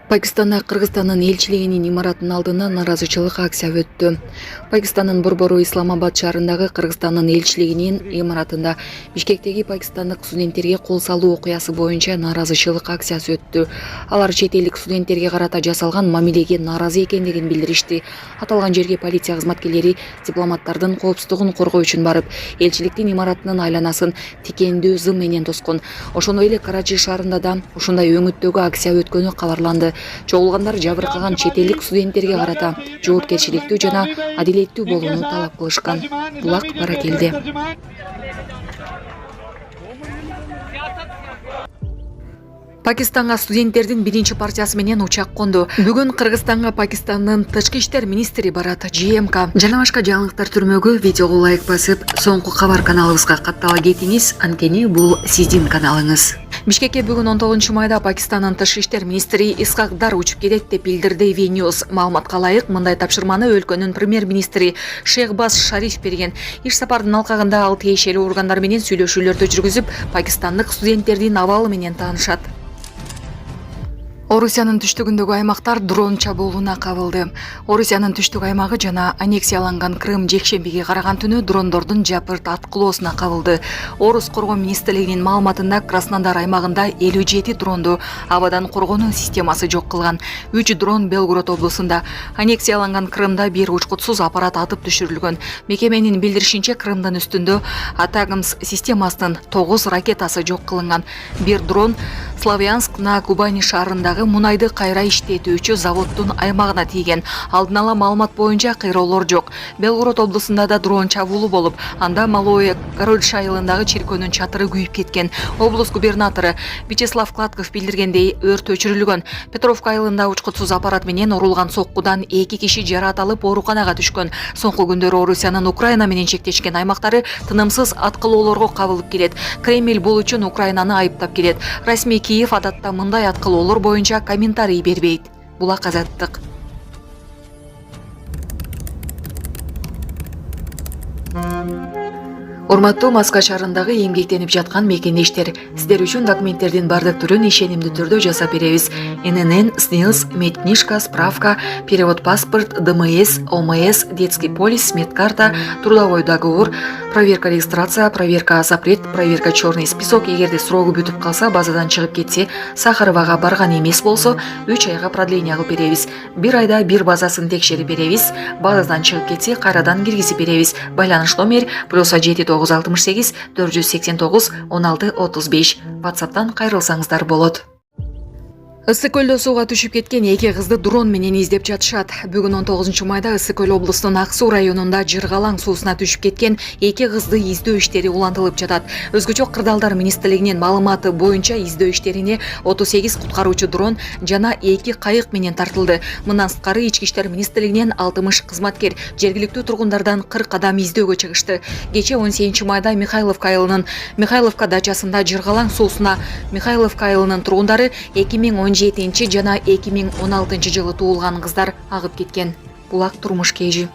Пакистанда Кыргызстандын элчилигинин имаратынын алдына нааразычылык акция өттү. Пакистандын борбору Исламабад шаарындагы Кыргызстандын элчилигинин имаратында Бишкектеги пакистандык студенттерге кол салуу окуясы боюнча нааразычылык акциясы өттү. Алар чет элдик студенттерге карата жасалган мамилеге нааразы экендигин билдиришти. Аталган жерге полиция кызматкерлери дипломаттардын коопсуздугун коргоо үчүн барып, элчиликтин имаратынын айланасын тикендүү зым менен тоскон. Ошондой эле Карачи шаарында да ушундай өңүттөгү акция өткөнү кабарланды. Чогулгандар жабыркаган чет элдик студенттерге карата жоопкерчиликтүү жана адилеттүү болууну талап кылышкан. Булак баракелде. Пакистанга студенттердин биринчи партиясы менен учак конду. Бүгүн Кыргызстанга Пакистандын тышкы иштер министри барат. ЖМК жана башка жаңылыктар түрмөгү видеого лайк басып, соңку кабар каналыбызга каттала кетиңиз, анткени бул сиздин каналыңыз. Бишкекке бүгүн 19 майда Пакистандын тышкы иштер министри Исхак Дар учуп кетет деп билдирди Веньюс. Маалыматка ылайык, мындай тапшырманы өлкөнүн премьер-министри Шехбаз Шариф берген. Иш сапардын алкагында ал тиешелүү органдар менен сүйлөшүүлөрдү жүргүзүп, пакистандык студенттердин абалы менен таанышат. Орусиянын түштүгүндөгү аймактар дрон чабуулуна кабылды. Орусиянын түштүк аймагы жана аннексияланган Крым жекшембиге караган түнү дрондордун жапырт аткылоосуна кабылды. Орус коргоо министрлигинин маалыматында Краснодар аймагында 57 дронду абадан коргонуу системасы жок кылган. 3 дрон Белгород облусунда, аннексияланган Крымда бир учкутсуз аппарат атып түшүрүлгөн. Мекеменин билдиришинче, Крымдын үстүндө Атакамс системасынын 9 ракетасы жок кылынган. Бир дрон Славянск на Кубани шаарындагы мунайды кайра иштетүүчү заводдун аймагына тийген. Алдын ала маалымат боюнча кыйроолор жок. Белгород облусунда да дрон чабуулу болуп, анда Малое Корольш айылындагы чиркөөнүн чатыры күйүп кеткен. Облус губернатору Вячеслав Кладков билдиргендей, өрт өчүрүлгөн. Петровка айылында учкутсуз аппарат менен урулган соккудан 2 киши жараат алып ооруканага түшкөн. Соңку күндөрү Орусиянын Украина менен чектешкен аймактары тынымсыз аткылоолорго кабылып келет. Кремль бул үчүн Украинаны айыптап келет. Расмий Киев адатта мындай аткылоолор боюнча комментарий бербейт. Булак Азаттык. Урматтуу Москва шаарындагы эмгектенип жаткан мекендештер, сиздер үчүн документтердин бардык түрүн ишенимдүү түрдө жасап беребиз. ННН, СНИЛС, медкнижка, справка, перевод паспорт, ДМС, ОМС, детский полис, медкарта, трудовой договор, проверка регистрация, проверка запрет, проверка черный список. Эгерде срогу бүтүп калса, базадан чыгып кетсе, Сахаровага барган эмес болсо, 3 айга продление кылып беребиз. 1 айда 1 базасын текшерип беребиз. Базадан чыгып кетсе, кайрадан киргизип беребиз. Байланыш номер +7 968 489 16 35. WhatsApp'tan кайрылсаңыздар болот. Ысык көлдө сууга түшүп кеткен 2 кызды дрон менен издеп жатышат. Бүгүн 19 майда Ысык көл облусунун Ак Суу районунда Жыргалаң суусуна түшүп кеткен 2 кызды издөө иштери улантылып жатат. Өзгөчө Кырдаалдар министрлигинин маалыматы боюнча издөө иштерине 38 куткаруучу дрон жана 2 кайык менен тартылды. Мындан сырткары Ички иштер министрлигинен 60 кызматкер жергиликтүү тургундардан 40 адам издөөгө чыгышты. Кече 18 майда Михайловка айылынын Михайловка дачасында Жыргалаң суусуна Михайловка айылынын тургундары 2017 жана 2016 жылы туулган кыздар агып кеткен. Булак турмуш кежи.